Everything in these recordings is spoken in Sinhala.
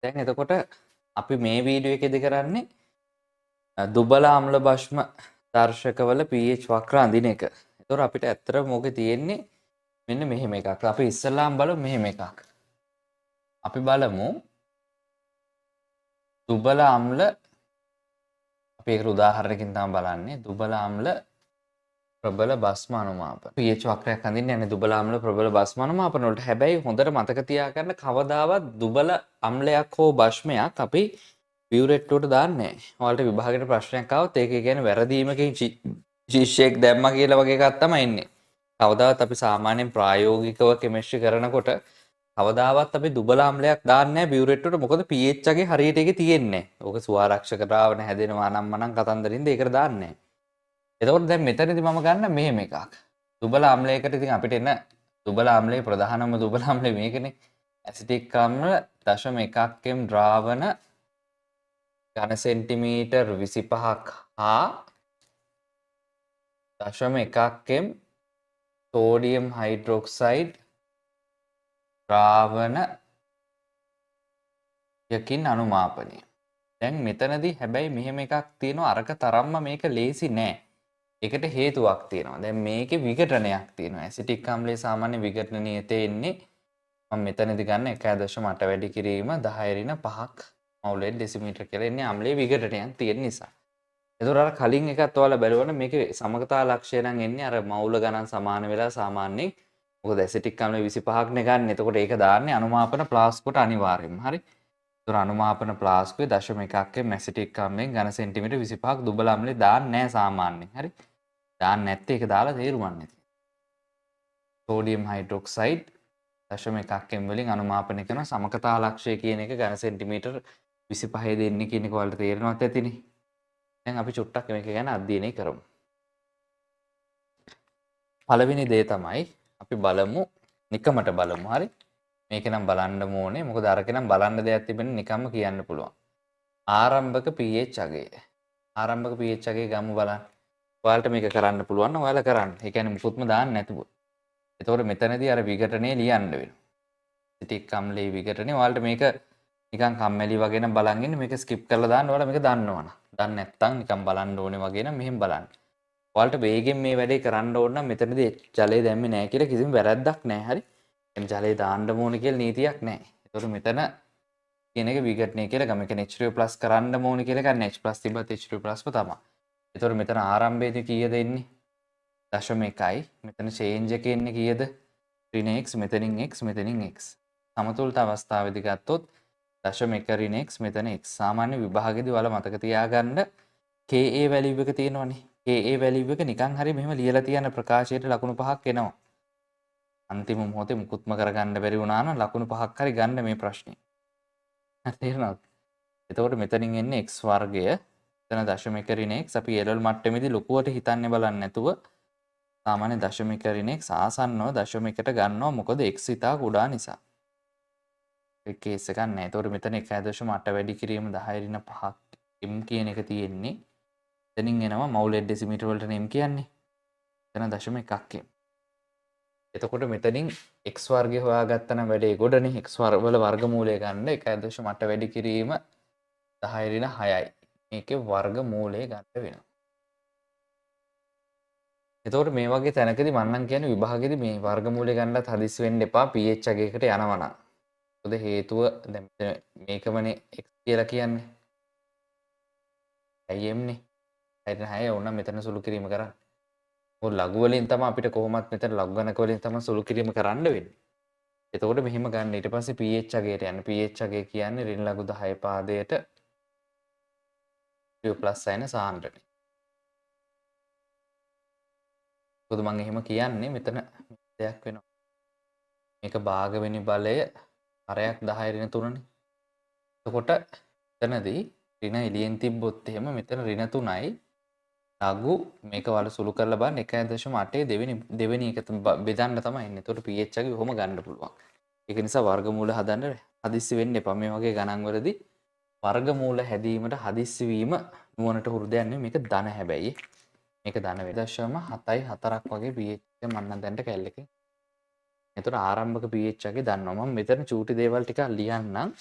දැන් එතකොට අපි මේ වීඩියෝ එකේදී කරන්නේ දුබල අම්ල භෂ්ම දර්ශකවල pH වක්‍ර අඳින එක. ඒතකොට අපිට ඇත්තටම මොකේ තියෙන්නේ මෙන්න මෙහෙම එකක්. අපි ඉස්සෙල්ලාම බලමු මෙහෙම එකක්. අපි බලමු දුබල අම්ල අපි ඒකට උදාහරණයකින් තමයි බලන්නේ. දුබල අම්ල ප්‍රබල භස්ම අනුමාපන. pH වක්‍රයක් අඳින්න යන්නේ දුබල අම්ල ප්‍රබල භස්ම අනුමාපන වලට. හැබැයි හොඳට මතක තියාගන්න කවදාවත් දුබල අම්ලයක් හෝ භස්මයක් අපි පියුරෙට්ටුවට දාන්නේ නැහැ. ඔයාලට විභාගයට ප්‍රශ්නයක් ආවොත් ඒක කියන්නේ වැරදීමකින් ශිෂ්‍යයෙක් දැම්මා කියලා වගේ එකක් තමයි එන්නේ. කවදාවත් අපි සාමාන්‍යයෙන් ප්‍රායෝගිකව කෙමිස්ට්‍රි කරනකොට කවදාවත් අපි දුබල අම්ලයක් දාන්නේ නැහැ පියුරෙට්ටුවට. මොකද pH එකේ හරියට ඒකේ තියෙන්නේ නැහැ. ඕක සුවාරක්ෂක ද්‍රාවණ හැදෙනවා නම් මනම් කතන්දරින්ද ඒකට දාන්නේ නැහැ. එතකොට දැන් මෙතනදී මම ගන්න මෙහෙම එකක්. දුබල අම්ලයකට ඉතින් අපිට එන දුබල අම්ලයේ ප්‍රධානම දුබල අම්ලය මේකනේ. ඇසිටික් අම්ල 0.1 m ද්‍රාවණ ඝන සෙන්ටිමීටර් 25ක් හා 0.1 m සෝඩියම් හයිඩ්‍රොක්සයිඩ් ද්‍රාවණ යකින් අනුමාපනය. දැන් මෙතනදී හැබැයි මෙහෙම එකක් තියෙනවා අරක තරම්ම මේක ලේසි නෑ. ඒකට හේතුවක් තියෙනවා. දැන් මේකේ විඝටනයක් තියෙනවා. ඇසිටික් අම්ලයේ සාමාන්‍ය විඝටන නියතේ එන්නේ මම මෙතනදී ගන්න 1.8 වැඩි කිරීම 10 ඍණ 5ක් මවුලෙන් ඩෙසිමීටර කියලා එන්නේ අම්ලයේ විඝටනයක් තියෙන නිසා. එතකොට අර කලින් එකත් ඔයාලා බැලුවම මේකේ සමගතා ලක්ෂය නම් එන්නේ අර මවුල ගණන් සමාන වෙලා සාමාන්‍යයෙන් මොකද ඇසිටික් අම්ලයේ 25ක් නේ ගන්න. එතකොට ඒක දාන්නේ අනුමාපන ප්ලාස්කුවට අනිවාර්යෙන්ම. හරි. ඒතර අනුමාපන ප්ලාස්කුවේ 0.1 m ඇසිටික් අම්ලයෙන් ඝන සෙන්ටිමීටර 25ක් දුබල අම්ලේ දාන්නේ නැහැ සාමාන්‍යයෙන්. හරි. දාන්නේ නැත්තේ ඒක දාලා තේරුමක් නැති. සෝඩියම් හයිඩ්‍රොක්සයිඩ් 0.1 m වලින් අනුමාපනය කරන සමකතා ලක්ෂය කියන එක ඝන සෙන්ටිමීටර් 25 දෙන්නේ කියන එක ඔයාලට තේරෙනවත් ඇතිනේ. දැන් අපි චුට්ටක් මේක ගැන අධ්‍යයනය කරමු. පළවෙනි දේ තමයි අපි බලමු නිකමට බලමු. හරි. මේක නම් බලන්න ඕනේ. මොකද අරක නම් බලන්න දෙයක් තිබෙන නිකම්ම කියන්න පුළුවන්. ආරම්භක pH අගය. ආරම්භක pH අගය ගමු බලන්න. ඔයාලට මේක කරන්න පුළුවන් නම් ඔයාලා කරන්න. ඒ කියන්නේ මුකුත්ම දාන්න නැතුව. එතකොට මෙතනදී අර විඝටනේ ලියන්න වෙනවා. ඇසිටික් අම්ලයේ විඝටනේ ඔයාලට මේක නිකන් කම්මැලි වගේ නම් බලන් ඉන්න මේක ස්කිප් කරලා දාන්න ඔයාලා මේක දන්නවනම්. දන්නේ නැත්නම් නිකන් බලන්න ඕනේ වගේ නම් මෙහෙම බලන්න. ඔයාලට වේගෙන් මේ වැඩේ කරන්න ඕන නම් මෙතනදී ජලය දැම්මේ නැහැ කියලා කිසිම වැරැද්දක් නැහැ. හරි. එම් ජලය දාන්න ඕනේ කියලා නීතියක් නැහැ. ඒතකොට මෙතන කියන එක විඝටනය කියලා ගම එක H2+ කරන්න ඕනේ කියලා ගන්න H+ තිබ්බත් H2+ තමයි. ඒතකොට මෙතන ආරම්භයේදී කීයද එන්නේ? 0.1යි. මෙතන චේන්ජ් එක එන්නේ කීයද? ඍණ x මෙතනින් x මෙතනින් x. සමතුලිත අවස්ථාවේදී ගත්තොත් 0.1 ඍණ x මෙතන x. සාමාන්‍ය විභාගෙදී ඔයාලා මතක තියාගන්න ka වැලියු එක තියෙනවනේ. ka වැලියු එක නිකන් හරි මෙහෙම ලියලා තියන ප්‍රකාශයට ලකුණු 5ක් එනවා. අන්තිම මොහොතේ මුකුත්ම කරගන්න බැරි වුණා නම් ලකුණු 5ක් හරි ගන්න මේ ප්‍රශ්නේ. තේරෙනවද? එතකොට මෙතනින් එන්නේ x වර්ගය. එතන 0.1 ඍණ x අපි එරල් මට්ටමේදී ලොකුවට හිතන්නේ බලන්නේ නැතුව සාමාන්‍ය 0.1 ඍණ x ආසන්නව 0.1ට ගන්නවා මොකද x ඉතා කුඩා නිසා. ඒ කේස් එකක් නැහැ. ඒතකොට මෙතන 1.8 වැඩි කිරීම 10 ඍණ 5ක් m කියන එක තියෙන්නේ. එතනින් එනවා මවුලෙන් ඩෙසිමීටර වලට m කියන්නේ. එතන 0.1 m. එතකොට මෙතනින් x වර්ගය හොයාගත්තා නම් වැඩේ ගොඩනේ. x වල වර්ගමූලය ගන්න 1.8 වැඩි කිරීම 10 ඍණ 6යි. මේකේ වර්ගමූලය ගන්න වෙනවා. එතකොට මේ වගේ තැනකදී මම නම් කියන්නේ විභාගෙදී මේ වර්ගමූලය ගන්නත් හදිස්සි වෙන්න එපා pH අගයකට යනවා නම්. මොකද හේතුව දැන් මේකමනේ x කියලා කියන්නේ. m නේ. 6 ඕන මෙතන සුළු කිරීම කරන්න. මොකද ලඝු වලින් තමයි අපිට කොහොමත් මෙතන ලඝු ගණක වලින් තමයි සුළු කිරීම කරන්න වෙන්නේ. එතකොට මෙහෙම ගන්න. ඊට පස්සේ pH අගයට යන්න. pH අගය කියන්නේ ඍණ ලඝු 10 පාදයට Q+ සයින සාන්ද්‍රණය. මොකද මම එහෙම කියන්නේ මෙතන දෙයක් වෙනවා. මේක භාගවෙනි බලය හරයක් 10 ඍණ 3නේ. එතකොට එතනදී ඍණ එළියෙන් තිබ්බොත් එහෙම මෙතන ඍණ 3යි ලඝු මේක වල සුළු කරලා බලන්න 1.8 දෙවෙනි එක බෙදන්න තමයි එන්නේ. එතකොට pH එක කොහොම ගන්න පුළුවන්. ඒක නිසා වර්ගමූල හදන්න හදිස්සි වෙන්න එපා. මේ වගේ ගණන් වලදී වර්ගමූල හැදීමට හදිස්සි වීම නුවණට හුරුදයක් නෙමෙයි. මේක ධන හැබැයි. මේක ධන 0.74ක් වගේ pH එක මම නම් දැන්ට කැල්ලකින්. එතකොට ආරම්භක pH එකේ දන්නවා. මම මෙතන චූටි දේවල් ටිකක් ලියන්නම්.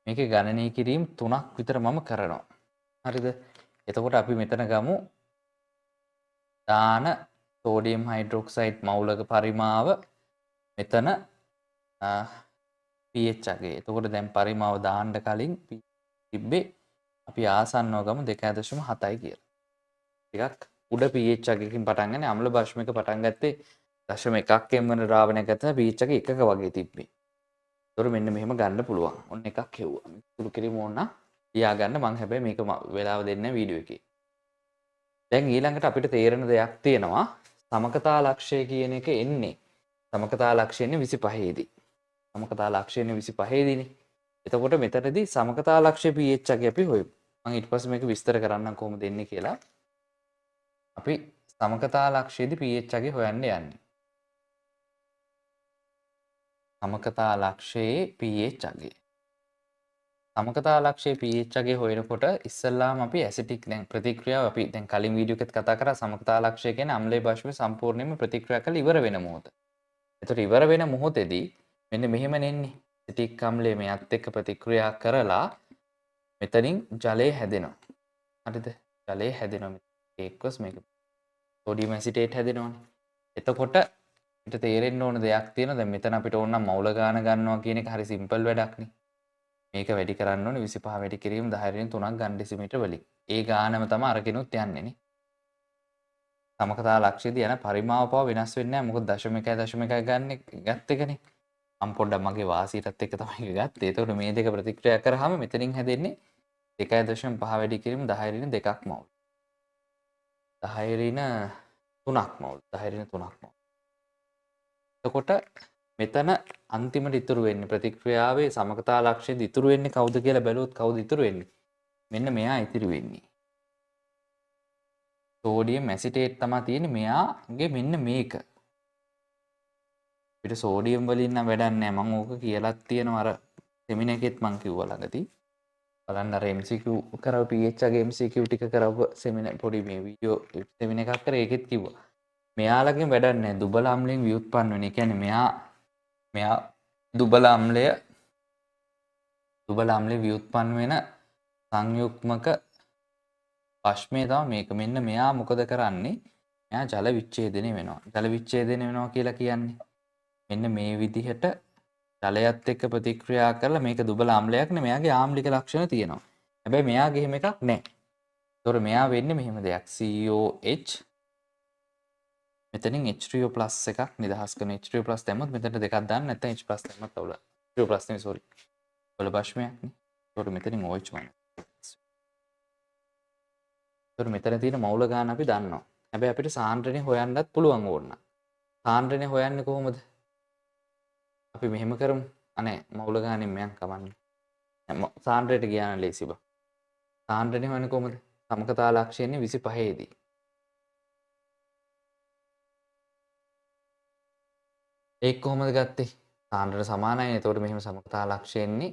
මේකේ ගණනය කිරීම 3ක් විතර මම කරනවා. හරිද? එතකොට අපි මෙතන ගමු දාන සෝඩියම් හයිඩ්‍රොක්සයිඩ් මවුලක පරිමාව මෙතන pH අගය. එතකොට දැන් පරිමාව දාන්න කලින් තිබ්බේ අපි ආසන්නව ගමු 2.7යි කියලා. ටිකක් උඩ pH අගයකින් පටන් ගන්නේ අම්ල භාෂ්මයක පටන් ගත්තේ 0.1 m වන ද්‍රාවණයක් ගත්තා pH අගය 1ක වගේ තිබ්බේ. ඒතකොට මෙන්න මෙහෙම ගන්න පුළුවන්. ඔන්න එකක් හෙව්වා. සුළු කිරීම ඕන නම් තියාගන්න මම හැබැයි මේක වෙලාව දෙන්නේ වීඩියෝ එකේ. දැන් ඊළඟට අපිට තේරෙන දෙයක් තියෙනවා සමකතා ලක්ෂය කියන එක එන්නේ. සමකතා ලක්ෂය එන්නේ 25 දී. සමකතා ලක්ෂය එන්නේ 25 දීනේ. එතකොට මෙතනදී සමකතා ලක්ෂය pH අගය අපි හොයමු. මම ඊට පස්සේ මේක විස්තර කරන්නම් කොහොමද එන්නේ කියලා. අපි සමකතා ලක්ෂයේදී pH අගය හොයන්න යන්නේ. සමකතා ලක්ෂයේ pH අගය. සමකතා ලක්ෂයේ pH අගය හොයනකොට ඉස්සෙල්ලාම අපි ඇසිටික් දැන් ප්‍රතික්‍රියාව අපි දැන් කලින් වීඩියෝ එකත් කතා කරා සමකතා ලක්ෂය කියන්නේ අම්ලයේ භාෂ්මය සම්පූර්ණයෙන්ම ප්‍රතික්‍රියා කරලා ඉවර වෙන මොහොත. එතකොට ඉවර වෙන මොහොතේදී මෙන්න මෙහෙම නෙන්නේ. ඇසිටික් අම්ලය මෙයත් එක්ක ප්‍රතික්‍රියා කරලා මෙතනින් ජලය හැදෙනවා. හරිද? ජලය හැදෙනවා. ඒකස් මේක සෝඩියම් ඇසිටේට් හැදෙනවනේ. එතකොට අපිට තේරෙන්න ඕන දෙයක් තියෙනවා. දැන් මෙතන අපිට ඕන නම් මවුල ගාන ගන්නවා කියන එක හරි සිම්පල් වැඩක් නේ. මේක වැඩි කරන්න ඕනේ 25 වැඩි කිරීම 10 3ක් ගන්න ඩෙසිමීටර වලින්. ඒ ගානම තමයි අරගෙනුත් යන්නේ නේ. සමකතා ලක්ෂයේදී යන පරිමාව පව වෙනස් වෙන්නේ නැහැ. මොකද 0.1 ගත්ත එකනේ. මම පොඩ්ඩක් මගේ වාසියටත් එක්ක තමයි ගත්තේ. ඒතකොට මේ දෙක ප්‍රතික්‍රියා කරාම මෙතනින් හැදෙන්නේ 2.5 වැඩි කිරීම 10 2ක් මවුල්. 10 3ක් මවුල්. 10 3ක් මවුල්. එතකොට මෙතන අන්තිමට ඉතුරු වෙන්නේ ප්‍රතික්‍රියාවේ සමකතා ලක්ෂයේදී ඉතුරු වෙන්නේ කවුද කියලා බැලුවොත් කවුද ඉතුරු වෙන්නේ? මෙන්න මෙයා ඉතුරු වෙන්නේ. සෝඩියම් ඇසිටේට් තමයි තියෙන්නේ මෙයාගේ මෙන්න මේක. අපිට සෝඩියම් වලින් නම් වැඩක් නැහැ. මම ඕක කියලාත් තියෙනවා අර සෙමිනාර් එකෙත් මම කිව්වා ළඟදී. බලන්න අර MCQ කරව pH අගේ MCQ ටික කරව සෙමිනාර් පොඩි මේ වීඩියෝ සෙමිනාර් එකක් කරේ ඒකෙත් කිව්වා. මෙයාලගෙන් වැඩක් නැහැ. දුබල අම්ලයෙන් ව්‍යුත්පන්න වෙන. ඒ කියන්නේ මෙයා දුබල අම්ලයේ ව්‍යුත්පන්න වෙන සංයුක්මක භාෂ්මය තමයි මේක. මෙන්න මෙයා මොකද කරන්නේ? මෙයා ජල විච්ඡේදනය වෙනවා. ජල විච්ඡේදනය වෙනවා කියලා කියන්නේ මෙන්න මේ විදිහට ජලයත් එක්ක ප්‍රතික්‍රියා කරලා මේක දුබල අම්ලයක් නේ. මෙයාගේ ආම්ලික ලක්ෂණ තියෙනවා. හැබැයි මෙයාගේ එහෙම එකක් නැහැ. ඒතකොට මෙයා වෙන්නේ මෙහෙම දෙයක්. COH මෙතනින් H3O+ එකක් නිදහස් කරන H3O+ දැම්මොත් මෙතන දෙකක් දාන්න නැත්නම් H+ දැම්මත් අවුල. H3O+ නෙවෙයි සෝරි. වල භාෂ්මයක් නේ. ඒකට මෙතනින් OH වань. ඒකට මෙතන තියෙන මවුල ගාන අපි දන්නවා. හැබැයි අපිට සාන්ද්‍රණය හොයන්නත් පුළුවන් ඕන. සාන්ද්‍රණය හොයන්නේ කොහොමද? අපි මෙහෙම කරමු. අනේ මවුල ගානෙන් මයන් කවන්නේ. සාන්ද්‍රණයට ගියා නම් ලේසි බා. සාන්ද්‍රණය හොයන්නේ කොහොමද? සමකතා ලක්ෂයනේ 25 දී. ඒක කොහොමද ගත්තේ? සාන්ද්‍රණ සමානයි. එතකොට මෙහෙම සමකතා ලක්ෂයන්නේ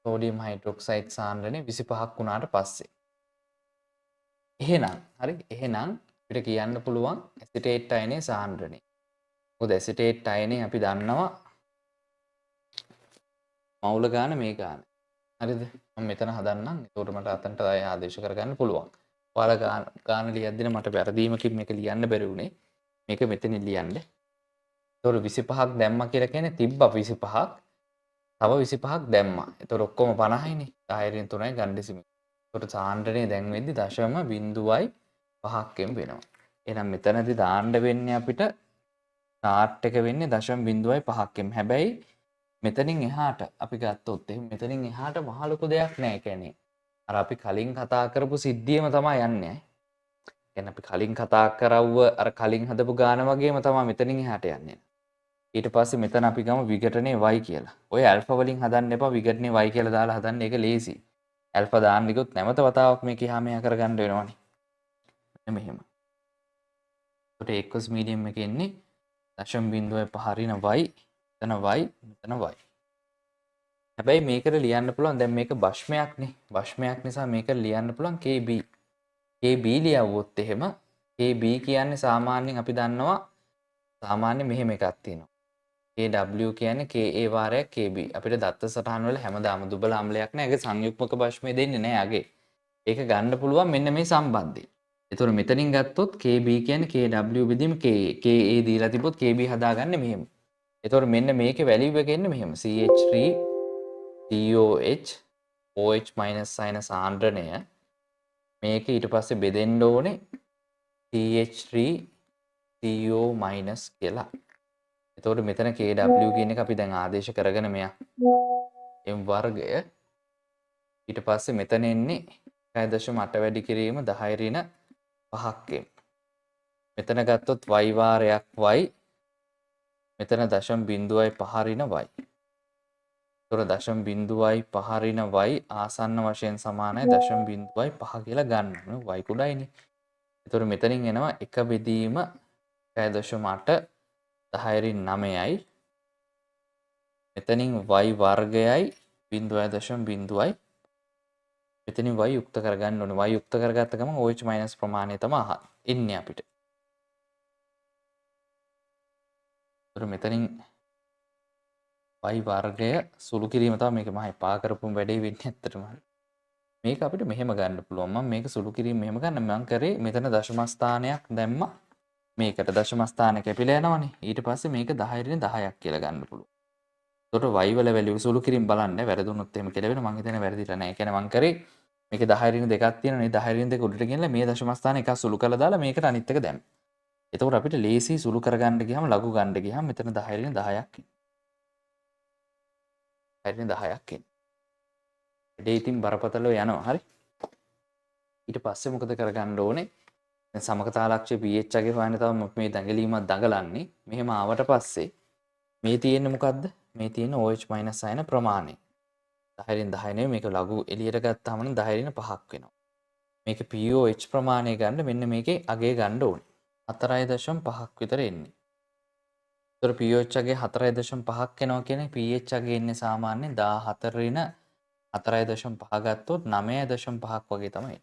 සෝඩියම් හයිඩ්‍රොක්සයිඩ් සාන්ද්‍රණය 25ක් වුණාට පස්සේ. එහෙනම් හරි එහෙනම් අපිට කියන්න පුළුවන් ඇසිටේට් අයනේ සාන්ද්‍රණය. මොකද ඇසිටේට් අයනේ අපි දන්නවා මවුල ගාන මේ ගාන. හරිද? මම මෙතන හදන්නම්. ඒකට මට අතනට ආදේශ කරගන්න පුළුවන්. ඔයාලා ගාන ලියද්දී මට වැරදීමකින් මේක ලියන්න බැරි වුණේ. මේක මෙතනින් ලියන්න. ඒතකොට 25ක් දැම්මා කියලා කියන්නේ තිබ්බා 25ක්. තව 25ක් දැම්මා. ඒතකොට ඔක්කොම 50යිනේ. 10 3යි ගන්න ඩෙසිමීටර. ඒතකොට සාන්ද්‍රණය දැන් වෙද්දි 0.5ක් වෙනවා. එහෙනම් මෙතනදී දාන්න වෙන්නේ අපිට නාට් එක වෙන්නේ 0.5ක්. හැබැයි මෙතනින් එහාට අපි ගත්තොත් එහෙනම් මෙතනින් එහාට මහ ලොකු දෙයක් නැහැ. කියන්නේ අර අපි කලින් කතා කරපු සිද්ධියම තමයි යන්නේ. කියන්නේ අපි කලින් කතා කරවුව අර කලින් හදපු ගාන වගේම තමයි මෙතනින් එහාට යන්නේ. ඊට පස්සේ මෙතන අපි ගමු විඝටනයේ y කියලා. ඔය ඇල්ෆා වලින් හදන්න එපා විඝටනයේ y කියලා දාලා හදන්න ඒක ලේසි. ඇල්ෆා දාන්න ගියොත් නැවත වතාවක් මේක එහා මෙහා කරගන්න වෙනවනේ. මෙන්න මෙහෙම. ඒකට එක්වස් මීඩියම් එකේ ඉන්නේ 0.5 හරින y මෙතන y මෙතන y. හැබැයි මේකට ලියන්න පුළුවන් දැන් මේක භෂ්මයක්නේ. භෂ්මයක් නිසා මේක ලියන්න පුළුවන් KB. KB ලියවුවොත් එහෙම KB කියන්නේ සාමාන්‍යයෙන් අපි දන්නවා සාමාන්‍ය මෙහෙම එකක් තියෙනවා. KW කියන්නේ KA වාරයක් KB. අපිට දත්ත සටහන් වල හැමදාම දුබල අම්ලයක් නෑ. ඒකේ සංයුක්මක භාෂ්මය දෙන්නේ නෑ අගේ. ඒක ගන්න පුළුවන් මෙන්න මේ සම්බන්ධයෙන්. එතකොට මෙතනින් ගත්තොත් KB කියන්නේ KW බෙදීම KA. KA දීලා තිබ්බොත් KB හදාගන්නේ මෙහෙම. එතකොට මෙන්න මේකේ වැලියු එක එන්නේ මෙහෙම. CH3 COH OH minus sin සාන්ද්‍රණය මේක ඊට පස්සේ බෙදෙන්න ඕනේ CH3 CO minus කියලා. එතකොට මෙතන KW කියන එක අපි දැන් ආදේශ කරගෙන මෙයා m වර්ගය ඊට පස්සේ මෙතන එන්නේ 1.8 වැඩි කිරීම 10 ඍණ 5ක් m. මෙතන ගත්තොත් y වාරයක් y මෙතන 0.5 ඍණ y. එතකොට 0.5 ඍණ y ආසන්න වශයෙන් සමානයි 0.5 කියලා ගන්න. y කුඩායිනේ. එතකොට මෙතනින් එනවා 1 බෙදීම 1.8 10 ඍණ 9යි. මෙතනින් y වර්ගයයි 0.0යි. මෙතනින් y යුක්ත කරගන්න ඕනේ. y යුක්ත කරගත්ත ගමන් OH මයිනස් ප්‍රමාණය තමයි එන්නේ අපිට. ඒතර මෙතනින් y වර්ගය සුළු කිරීම තමයි මේක මම එපා කරපු වැඩේ වෙන්නේ ඇත්තටම. මේක අපිට මෙහෙම ගන්න පුළුවන්. මම මේක සුළු කිරීම මෙහෙම ගන්න මම කරේ මෙතන දශම ස්ථානයක් දැම්මා. මේකට දශම ස්ථාන කැපිලා යනවනේ. ඊට පස්සේ මේක 10 ඍණ 10ක් කියලා ගන්න පුළුවන්. එතකොට y වල වැලියු සුළු කිරීම බලන්න වැරදුනොත් එහෙම කියලා වෙන මං හිතන්නේ වැරදිලා නැහැ. ඒ කියන්නේ මං කරේ මේකේ 10 ඍණ දෙකක් තියෙනවනේ 10 ඍණ දෙක උඩට ගෙනලා මේ දශම ස්ථාන එකක් සුළු කරලා දාලා මේකට අනිත් එක දැම්මා. එතකොට අපිට ලේසි සුළු කරගන්න ගියාම ලඝු ගන්න ගියාම මෙතන 10 ඍණ 10ක් එන්නේ. 10 ඍණ 10ක් එන්නේ. වැඩේ ඉතින් බරපතලව යනවා. හරි. ඊට පස්සේ මොකද කරගන්න ඕනේ? දැන් සමකතාලක්ෂය pH අගේ හොයන්න තව මේ දඟලීමක් දඟලන්නේ. මෙහෙම ආවට පස්සේ මේ තියෙන්නේ මොකද්ද? මේ තියෙන OH minus අයන ප්‍රමාණය. 10 රින් 10 නෙවෙයි මේක ලඝු එළියට ගත්තාම නම් 10 රින් 5ක් වෙනවා. මේකේ pOH ප්‍රමාණය ගන්න මෙන්න මේකේ අගය ගන්න ඕනේ. 4.5ක් විතර එන්නේ. ඒතර pOH අගය 4.5ක් එනවා කියන්නේ pH අගය එන්නේ සාමාන්‍යයෙන් 14 රින් 4.5 ගත්තොත් 9.5ක් වගේ තමයි.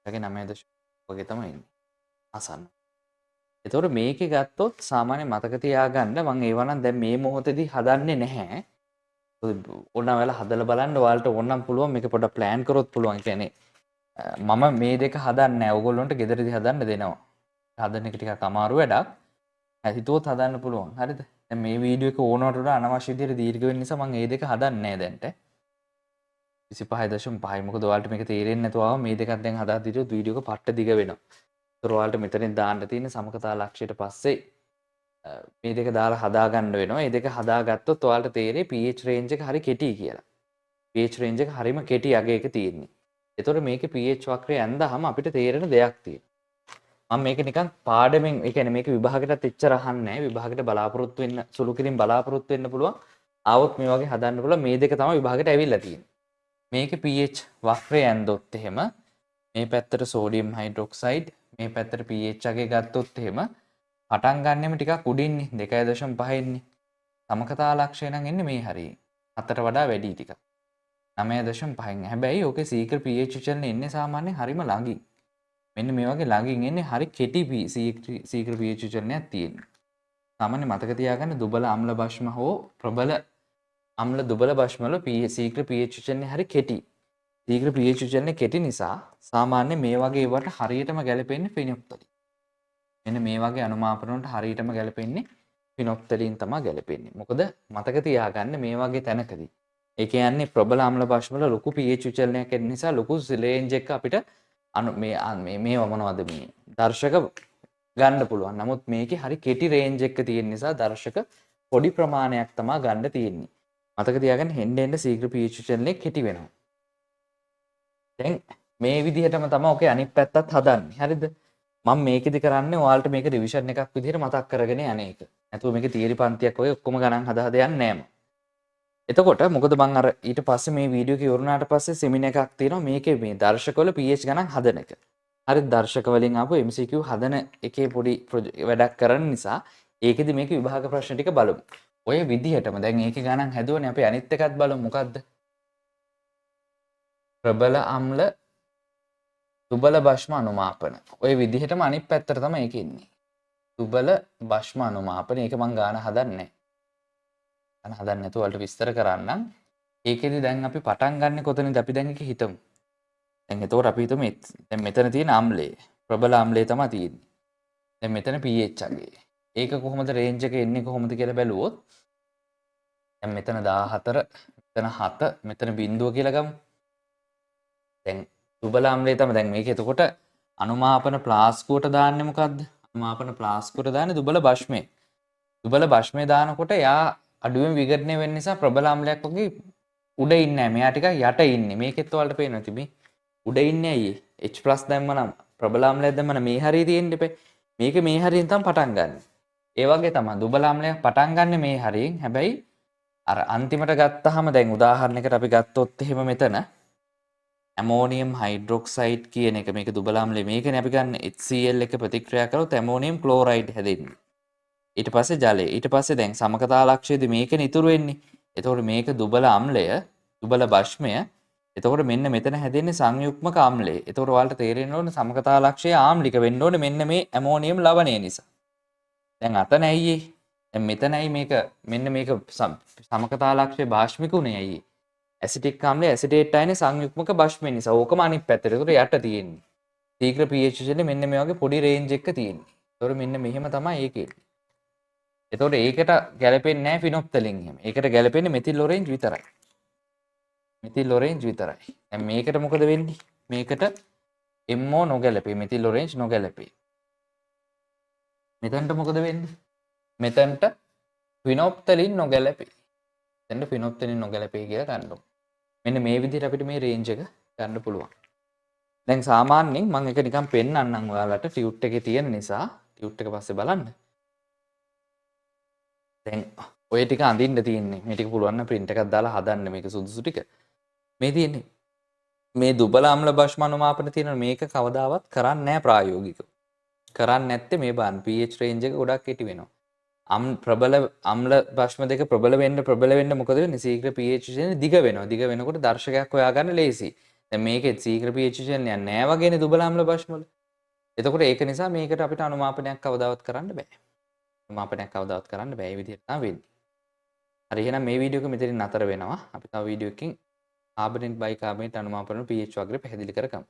ඒකේ 9.5 වගේ තමයි එන්නේ. අසන්න. එතකොට මේකේ ගත්තොත් සාමාන්‍ය මතක තියාගන්න මම ඒවා නම් දැන් මේ මොහොතේදී හදන්නේ නැහැ. ඕනනම් වෙලා හදලා බලන්න ඔයාලට ඕනනම් පුළුවන් මේක පොඩ්ඩක් ප්ලෑන් කරොත් පුළුවන්. කියන්නේ මම මේ දෙක හදන්නේ නැහැ. ඕගොල්ලන්ට ගෙදරදී හදන්න දෙනවා. හදන එක ටිකක් අමාරු වැඩක්. හිතුවොත් හදන්න පුළුවන්. හරිද? දැන් මේ වීඩියෝ එක ඕනවට වඩා අනවශ්‍ය විදිහට දීර්ඝ වෙන නිසා මම මේ දෙක හදන්නේ නැහැ දැන්ට. 25.5යි. මොකද ඔයාලට මේක තේරෙන්නේ නැතුව ආව මේ දෙකක් දැන් හදා දීලා වීඩියෝ එක පට්ට දිග වෙනවා. ඒතර ඔයාලට මෙතනින් දාන්න තියෙන සමකතා ලක්ෂයට පස්සේ මේ දෙක දාලා හදා ගන්න වෙනවා. මේ දෙක හදාගත්තොත් ඔයාලට තේරෙයි pH range එක හරි කෙටි කියලා. pH range එක හරිම කෙටි අගයක තියෙන්නේ. ඒතකොට මේකේ pH වක්‍රය ඇඳහම අපිට තේරෙන දෙයක් තියෙනවා. මම මේක නිකන් පාඩමෙන් ඒ කියන්නේ මේක විභාගයටත් එච්චර අහන්නේ නැහැ. විභාගයට බලාපොරොත්තු වෙන්න සුළු කිරීම බලාපොරොත්තු වෙන්න පුළුවන්. ආවොත් මේ වගේ හදන්න පුළුවන්. මේ දෙක තමයි විභාගයට ඇවිල්ලා තියෙන්නේ. මේකේ pH වක්‍රය ඇඳොත් එහෙම මේ පැත්තට සෝඩියම් හයිඩ්‍රොක්සයිඩ් මේ පැත්තට pH අගය ගත්තොත් එහෙම පටන් ගන්නෙම ටිකක් උඩින්නේ 2.5 ඉන්නේ. සමකතා ලක්ෂය නම් එන්නේ මේ හරියේ. 4ට වඩා වැඩි ටිකක්. 9.5න්. හැබැයි ඕකේ සීක්‍ර pH විචලන එන්නේ සාමාන්‍යයෙන් හරිම ළඟින්. මෙන්න මේ වගේ ළඟින් එන්නේ හරි කෙටි සීක්‍ර pH විචලනයක් තියෙනවා. සාමාන්‍ය මතක තියාගන්න දුබල අම්ල භෂ්ම හෝ ප්‍රබල අම්ල දුබල භෂ්ම වල සීක්‍ර pH විචලනය හරි කෙටි. සීක්‍ර pH විචලනය කෙටි නිසා සාමාන්‍ය මේ වගේ ඒවට හරියටම ගැලපෙන්නේ ෆිනොප්තලින්. මෙන්න මේ වගේ අනුමාපන වලට හරියටම ගැලපෙන්නේ ෆිනොප්තලින් තමයි ගැලපෙන්නේ. මොකද මතක තියාගන්න මේ වගේ තැනකදී ඒ කියන්නේ ප්‍රබල අම්ල භෂ්ම වල ලොකු pH විචලනයක් එන නිසා ලොකු රේන්ජ් එක අපිට මේව මොනවද මේ දර්ශක ගන්න පුළුවන්. නමුත් මේකේ හරි කෙටි රේන්ජ් එක තියෙන නිසා දර්ශක පොඩි ප්‍රමාණයක් තමයි ගන්න තියෙන්නේ. මතක තියාගන්න හෙන්න හෙන්න ශීඝ්‍ර pH විචලනය කෙටි වෙනවා. දැන් මේ විදිහටම තමයි ඔකේ අනිත් පැත්තත් හදන්නේ. හරිද? මම මේකෙදි කරන්නේ ඔයාලට මේක රිවිෂන් එකක් විදිහට මතක් කරගෙන යන එක. නැතුව මේකේ තියරි පන්තියක් වගේ ඔක්කොම ගණන් හදා හදා යන්නේ නෑම. එතකොට මොකද මම අර ඊට පස්සේ මේ වීඩියෝ එක ඉවරනාට පස්සේ සෙමිනාර් එකක් තියෙනවා මේකේ මේ දර්ශකවල pH ගණන් හදන එක. හරි දර්ශක වලින් ආපු MCQ හදන එකේ පොඩි වැඩක් කරන නිසා ඒකෙදි මේක විභාග ප්‍රශ්න ටික බලමු. ඔය විදිහටම දැන් ඒකේ ගණන් හැදුවනේ අපි අනිත් එකත් බලමු මොකද්ද? ප්‍රබල අම්ල දුබල භෂ්ම අනුමාපන. ඔය විදිහටම අනිත් පැත්තට තමයි ඒක ඉන්නේ. දුබල භෂ්ම අනුමාපන. ඒක මං ගාන හදන්නේ. ගාන හදන්නේ නැතුව වලට විස්තර කරන්නම්. ඒකෙදි දැන් අපි පටන් ගන්න කොතනද අපි දැන් ඒක හිතමු. දැන් එතකොට අපි හිතමු දැන් මෙතන තියෙන ආම්ලය ප්‍රබල ආම්ලය තමයි තියෙන්නේ. දැන් මෙතන pH අගය. ඒක කොහොමද රේන්ජ් එක එන්නේ කොහොමද කියලා බැලුවොත් දැන් මෙතන 14 මෙතන 7 මෙතන බිංදුව කියලා ගමු. දැන් දුබල ආම්ලය තමයි දැන් මේක එතකොට අනුමාපන ප්ලාස්කුවට දාන්නේ මොකද්ද? අනුමාපන ප්ලාස්කුවට දාන්නේ දුබල භෂ්මය. දුබල භෂ්මය දානකොට යා අඩුවෙන් විඝටනය වෙන්න නිසා ප්‍රබල ආම්ලයක් වගේ උඩ ඉන්නේ නැහැ. මෙයා ටිකක් යට ඉන්නේ. මේකෙත් ඔයාලට පේනවා තිබි. උඩ ඉන්නේ ඇයි? H+ දැම්මනම් ප්‍රබල ආම්ලයක් දැම්මනම් මේ හරිය තියෙන්න එපේ. මේක මේ හරියෙන් තමයි පටන් ගන්න. ඒ වගේ තමයි දුබල ආම්ලයක් පටන් ගන්න මේ හරියෙන්. හැබැයි අර අන්තිමට ගත්තාම දැන් උදාහරණයකට අපි ගත්තොත් එහෙම මෙතන ඇමෝනියම් හයිඩ්‍රොක්සයිඩ් කියන එක මේක දුබල ආම්ලය මේකනේ අපි ගන්න HCl එක ප්‍රතික්‍රියා කරොත් ඇමෝනියම් ක්ලෝරයිඩ් හැදෙන්නේ. ඊට පස්සේ ජලය. ඊට පස්සේ දැන් සමකතා ලක්ෂයේදී මේකනේ ඉතුරු වෙන්නේ. එතකොට මේක දුබල අම්ලය, දුබල භෂ්මය. එතකොට මෙන්න මෙතන හැදෙන්නේ සංයුක්මක අම්ලය. එතකොට ඔයාලට තේරෙන්න ඕනේ සමකතා ලක්ෂය ආම්ලික වෙන්න ඕනේ මෙන්න මේ ඇමෝනියම් ලවණය නිසා. දැන් අතන ඇයි දැන් මෙතන ඇයි මේක මෙන්න මේක සමකතා ලක්ෂය භාෂ්මික උනේ ඇයි? ඇසිටික් ආම්ලය ඇසිටේට් අයනේ සංයුක්මක භෂ්මය නිසා. ඕකම අනිත් පැත්තට. එතකොට යට තියෙන්නේ. ශීඝ්‍ර pH එකේ මෙන්න මේ වගේ පොඩි රේන්ජ් එකක තියෙන්නේ. එතකොට මෙන්න මෙහෙම තමයි ඒකේ. එතකොට ඒකට ගැලපෙන්නේ නැහැ ෆිනොප්තලින් එහෙම. ඒකට ගැලපෙන්නේ මෙතිල් ඔරේන්ජ් විතරයි. මෙතිල් ඔරේන්ජ් විතරයි. දැන් මේකට මොකද වෙන්නේ? මේකට MO නොගැලපේ. Methyl orange නොගැලපේ. මෙතනට මොකද වෙන්නේ? මෙතනට ෆිනොප්තලින් නොගැලපේ. මෙතනට ෆිනොප්තලින් නොගැලපේ කියලා ගන්නවා. මෙන්න මේ විදිහට අපිට මේ රේන්ජ් එක ගන්න පුළුවන්. දැන් සාමාන්‍යයෙන් මම එක නිකන් පෙන්නන්නම් ඔයාලට ටියුට් එකේ තියෙන නිසා ටියුට් එක පස්සේ බලන්න. දැන් ඔය ටික අඳින්න තියෙන්නේ. මේ ටික පුළුවන් නම් print එකක් දාලා හදන්න මේක සුදුසු ටික. මේ තියෙන්නේ. මේ දුබල අම්ල භෂ්ම අනුමාපන තියෙන මේක කවදාවත් කරන්නේ නැහැ ප්‍රායෝගිකව. කරන්නේ නැත්තේ මේ බලන්න pH range එක ගොඩක් කෙටි වෙනවා. ප්‍රබල අම්ල භෂ්ම දෙක ප්‍රබල වෙන්න මොකද වෙන්නේ? ශීඝ්‍ර pH දිග වෙනවා. දිග වෙනකොට දර්ශකයක් හොයාගන්න ලේසි. දැන් මේකෙත් ශීඝ්‍ර pH යන්නේ නැහැ වගේනේ දුබල අම්ල භෂ්ම වල. එතකොට ඒක නිසා මේකට අපිට අනුමාපනයක් කවදාවත් කරන්න බෑ. අනුමාපනයක් කවදාවත් කරන්න බෑ. මේ විදිහට තමයි වෙන්නේ. හරි එහෙනම් මේ වීඩියෝ එක මෙතනින් නතර වෙනවා. අපි තව වීඩියෝ එකකින් කාබනේට් බයිකාබනේට් අනුමාපන pH වග්‍රය පැහැදිලි කරගමු.